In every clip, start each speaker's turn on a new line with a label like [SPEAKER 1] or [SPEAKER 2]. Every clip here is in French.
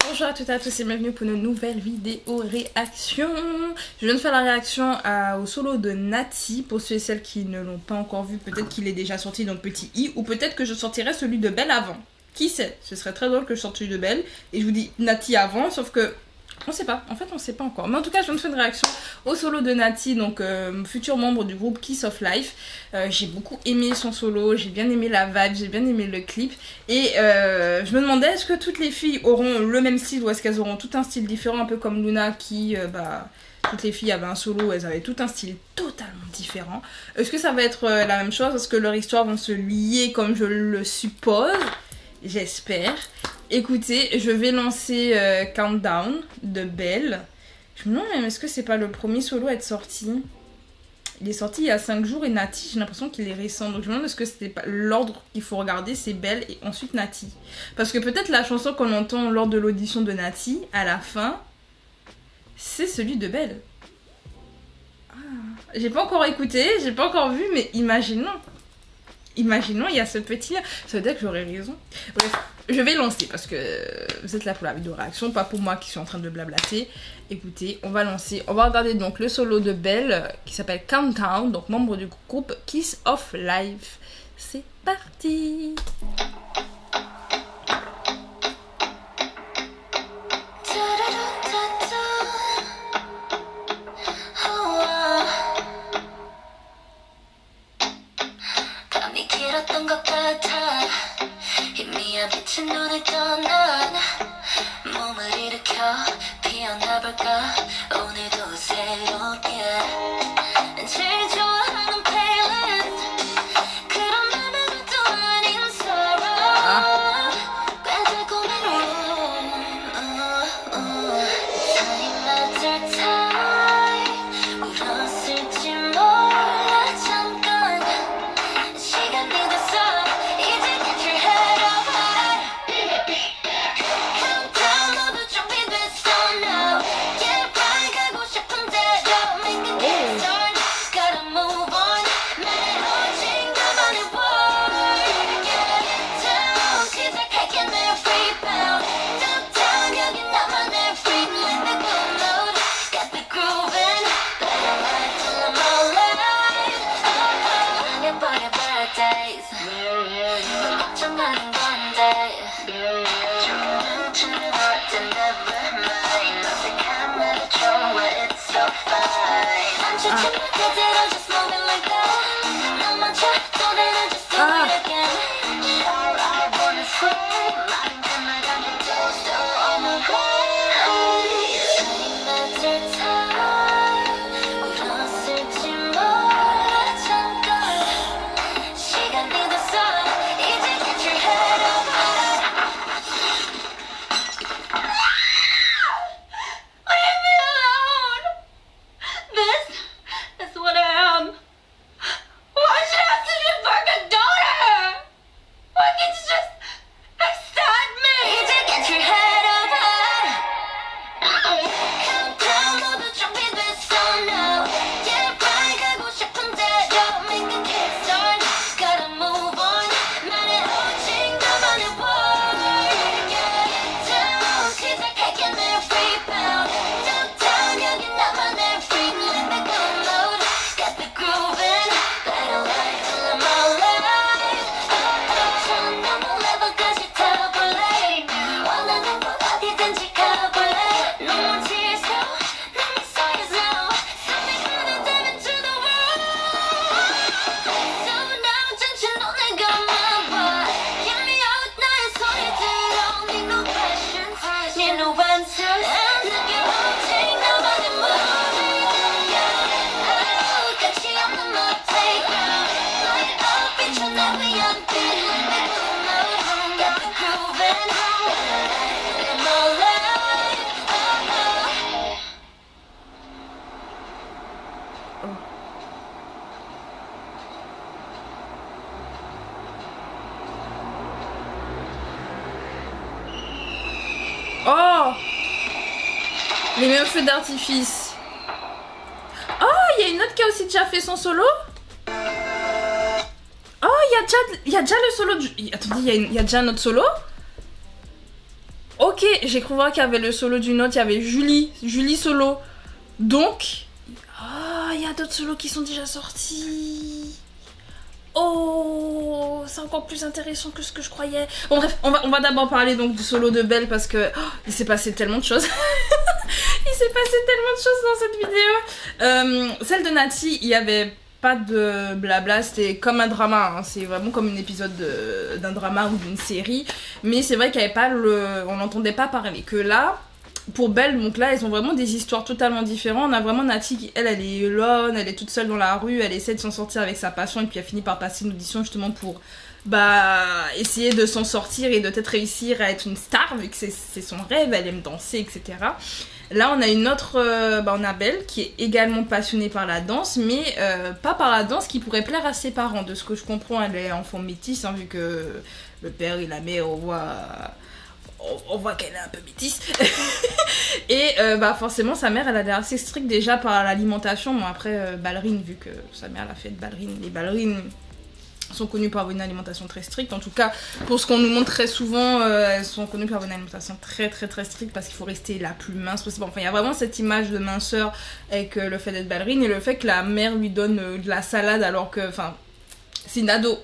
[SPEAKER 1] Bonjour à toutes et à tous et bienvenue pour une nouvelle vidéo réaction. Je viens de faire la réaction au solo de Nati. Pour ceux et celles qui ne l'ont pas encore vu, peut-être qu'il est déjà sorti dans le petit i, ou peut-être que je sortirai celui de Belle avant. Qui sait? Ce serait très drôle que je sorte celui de Belle et je vous dis Nati avant, sauf que on sait pas, en fait on sait pas encore. Mais en tout cas je viens de faire une réaction au solo de Nati, donc futur membre du groupe Kiss of Life. J'ai beaucoup aimé son solo, j'ai bien aimé la vibe, j'ai bien aimé le clip. Et je me demandais, est-ce que toutes les filles auront le même style ou est-ce qu'elles auront tout un style différent, un peu comme Luna qui, toutes les filles avaient un solo, elles avaient tout un style totalement différent. Est-ce que ça va être la même chose? Est-ce que leur histoire vont se lier comme je le suppose? J'espère. Écoutez, je vais lancer Countdown de Belle. Je me demande même, est-ce que c'est pas le premier solo à être sorti? Il est sorti il y a 5 jours et Nati, j'ai l'impression qu'il est récent. Donc je me demande, est-ce que c'était pas l'ordre qu'il faut regarder, c'est Belle et ensuite Nati. Parce que peut-être la chanson qu'on entend lors de l'audition de Nati, à la fin, c'est celui de Belle. Ah. J'ai pas encore écouté, j'ai pas encore vu, mais imaginons. Imaginons, il y a ce petit... Ça veut dire que j'aurais raison. Bref, je vais lancer parce que vous êtes là pour la vidéo réaction, pas pour moi qui suis en train de blablater. Écoutez, on va lancer. On va regarder donc le solo de Belle qui s'appelle Countdown, donc membre du groupe Kiss of Life. C'est parti!
[SPEAKER 2] 빛이 눈에 떠난 몸을 일으켜 피어나볼까 오늘도 새롭게 제일 좋아하는 playlist 그런 맘에도 아닌 sorrow 꽤 달콤한 time after time 울었을지 몰라 잠깐 시간이 됐어 이제 get your head up
[SPEAKER 1] Oh! Les mêmes feux d'artifice. Oh, il y a une autre qui a aussi déjà fait son solo. Oh, il y a déjà le solo. Attendez, il y a déjà un autre solo. Ok, ok, j'ai cru voir qu'il y avait le solo d'une autre, il y avait Julie solo. Donc, il y a d'autres solos qui sont déjà sortis. Oh, c'est encore plus intéressant que ce que je croyais. Bon bref, on va d'abord parler donc du solo de Belle parce que il s'est passé tellement de choses. Il s'est passé tellement de choses dans cette vidéo. Celle de Nati, il y avait pas de blabla, c'était comme un drama, hein. C'est vraiment comme un épisode d'un drama ou d'une série. Mais c'est vrai qu'il n'y avait pas on n'entendait pas parler. Que là, pour Belle, donc là, elles ont vraiment des histoires totalement différentes. On a vraiment Nati qui, elle est alone, elle est toute seule dans la rue, elle essaie de s'en sortir avec sa passion et puis elle finit par passer une audition justement pour essayer de s'en sortir et de peut-être réussir à être une star vu que c'est son rêve, elle aime danser, etc. Là, on a une autre, on a Belle qui est également passionnée par la danse, mais pas par la danse qui pourrait plaire à ses parents. De ce que je comprends, elle est enfant métisse, hein, vu que le père et la mère, on voit qu'elle est un peu métisse. Et forcément sa mère elle a l'air assez stricte déjà par l'alimentation. Bon après ballerine, vu que sa mère elle a fait de ballerine, les ballerines sont connues pour avoir une alimentation très stricte. En tout cas pour ce qu'on nous montre très souvent, elles sont connues pour avoir une alimentation très très très stricte parce qu'il faut rester la plus mince possible. Enfin il y a vraiment cette image de minceur avec le fait d'être ballerine et le fait que la mère lui donne de la salade alors que c'est une ado.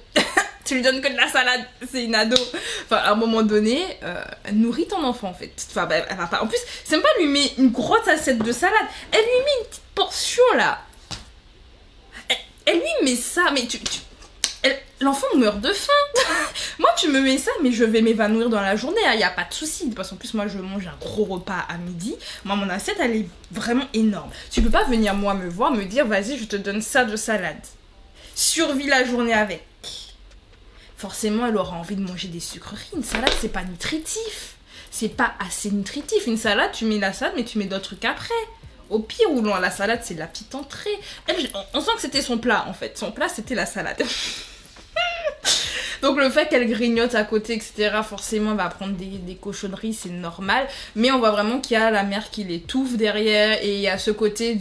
[SPEAKER 1] Tu lui donnes que de la salade, c'est une ado. Enfin, à un moment donné, nourris ton enfant en fait. Enfin, elle va pas. En plus, c'est même pas lui met une grosse assiette de salade. Elle lui met une petite portion là. Elle lui met ça, mais l'enfant meurt de faim. Moi, tu me mets ça, mais je vais m'évanouir dans la journée. Il y a pas de souci. Parce qu'en plus, moi, je mange un gros repas à midi. Moi, mon assiette, elle est vraiment énorme. Tu peux pas venir moi me voir, me dire, vas-y, je te donne ça de salade. Survis la journée avec. Forcément, elle aura envie de manger des sucreries. Une salade, c'est pas nutritif. C'est pas assez nutritif. Une salade, tu mets la salade, mais tu mets d'autres trucs après. Au pire, ou non, la salade, c'est la petite entrée. On sent que c'était son plat, en fait. Son plat, c'était la salade. Donc le fait qu'elle grignote à côté, etc., forcément, elle va prendre des cochonneries, c'est normal. Mais on voit vraiment qu'il y a la mère qui l'étouffe derrière. Et il y a ce côté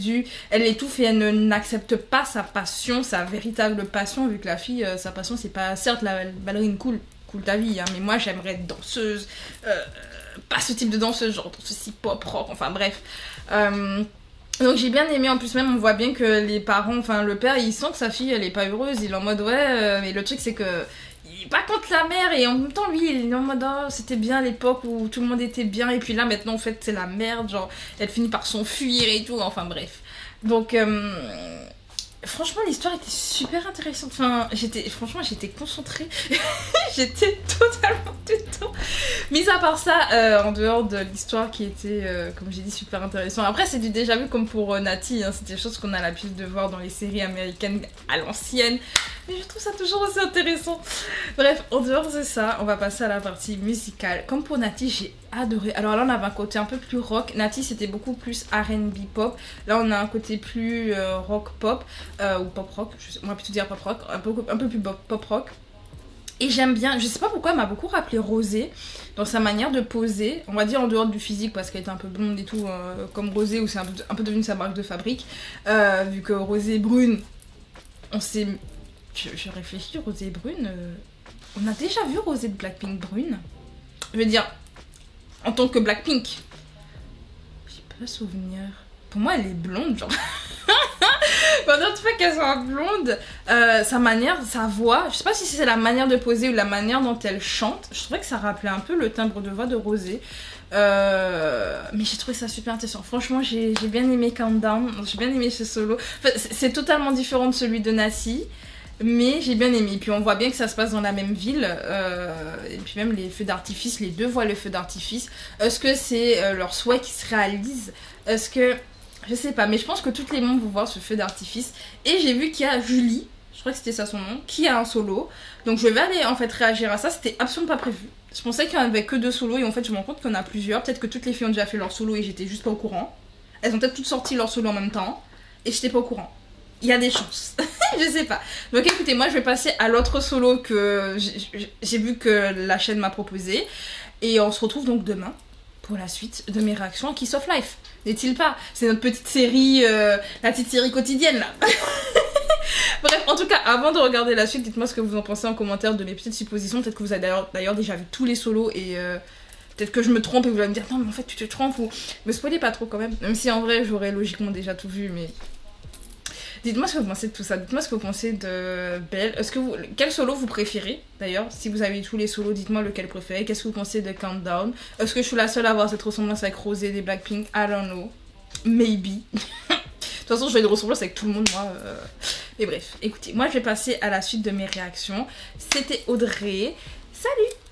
[SPEAKER 1] elle l'étouffe et elle n'accepte pas sa passion, sa véritable passion. Vu que la fille, sa passion, c'est pas... Certes, la ballerine cool ta vie, hein, mais moi, j'aimerais être danseuse. Pas ce type de danseuse, genre danseuse hip-hop, rock, enfin bref. Donc j'ai bien aimé, en plus même on voit bien que les parents, enfin le père il sent que sa fille elle est pas heureuse, il est en mode mais le truc c'est que il est pas contre la mère et en même temps lui il est en mode c'était bien à l'époque où tout le monde était bien et puis là maintenant en fait c'est la merde, genre elle finit par s'enfuir et tout, enfin bref. Donc franchement l'histoire était super intéressante, enfin j'étais concentrée. J'étais totalement dedans. Mis à part ça, en dehors de l'histoire qui était, comme j'ai dit, super intéressant. Après, c'est du déjà vu comme pour Nati, hein, c'est des choses qu'on a l'habitude de voir dans les séries américaines à l'ancienne. Mais je trouve ça toujours aussi intéressant. Bref, en dehors de ça, on va passer à la partie musicale. Comme pour Nati, j'ai adoré. Alors là, on avait un côté un peu plus rock. Nati, c'était beaucoup plus R&B pop. Là, on a un côté plus rock pop, ou pop rock. On va plutôt dire pop rock, un peu plus pop rock. Et j'aime bien, je sais pas pourquoi elle m'a beaucoup rappelé Rosé dans sa manière de poser, on va dire en dehors du physique parce qu'elle était un peu blonde et tout, comme Rosé, où c'est un peu devenu sa marque de fabrique, vu que Rosé brune, on s'est... Je réfléchis, Rosé brune, on a déjà vu Rosé de Blackpink brune. Je veux dire, en tant que Blackpink, j'ai pas souvenir. Pour moi elle est blonde, genre... Pendant le fait qu'elle soit blonde, sa manière, sa voix, je sais pas si c'est la manière de poser ou la manière dont elle chante, je trouvais que ça rappelait un peu le timbre de voix de Rosé. Mais j'ai trouvé ça super intéressant. Franchement, j'ai bien aimé Countdown, j'ai bien aimé ce solo. Enfin, c'est totalement différent de celui de Nati, mais j'ai bien aimé. Et puis on voit bien que ça se passe dans la même ville, et puis même les feux d'artifice, les deux voient les feux d'artifice. Est-ce que c'est leur souhait qui se réalise? Est-ce que... Je sais pas, mais je pense que toutes les membres vont voir ce feu d'artifice. Et j'ai vu qu'il y a Julie, je crois que c'était ça son nom, qui a un solo. Donc je vais aller en fait réagir à ça, c'était absolument pas prévu. Je pensais qu'il n'y en avait que 2 solos et en fait je me rends compte qu'il y en a plusieurs. Peut-être que toutes les filles ont déjà fait leur solo et j'étais juste pas au courant. Elles ont peut-être toutes sorti leur solo en même temps et j'étais pas au courant. Il y a des chances, je sais pas. Donc écoutez, moi je vais passer à l'autre solo que j'ai vu que la chaîne m'a proposé. Et on se retrouve donc demain pour la suite de mes réactions à Kiss of Life. N'est-il pas? C'est notre petite série, la petite série quotidienne là. Bref, en tout cas, avant de regarder la suite, dites-moi ce que vous en pensez en commentaire de mes petites suppositions. Peut-être que vous avez d'ailleurs déjà vu tous les solos et Peut-être que je me trompe et vous allez me dire non mais en fait tu te trompes ou me spoilez pas trop quand même. Même si en vrai j'aurais logiquement déjà tout vu mais... Dites-moi ce que vous pensez de tout ça, dites-moi ce que vous pensez de Belle. Quel solo vous préférez d'ailleurs? Si vous avez tous les solos, dites-moi lequel vous préférez. Qu'est-ce que vous pensez de Countdown? Est-ce que je suis la seule à avoir cette ressemblance avec Rosé des Blackpink? I don't know. Maybe. De toute façon, je vais une ressemblance avec tout le monde, moi. Mais bref, écoutez, moi je vais passer à la suite de mes réactions. C'était Audrey. Salut!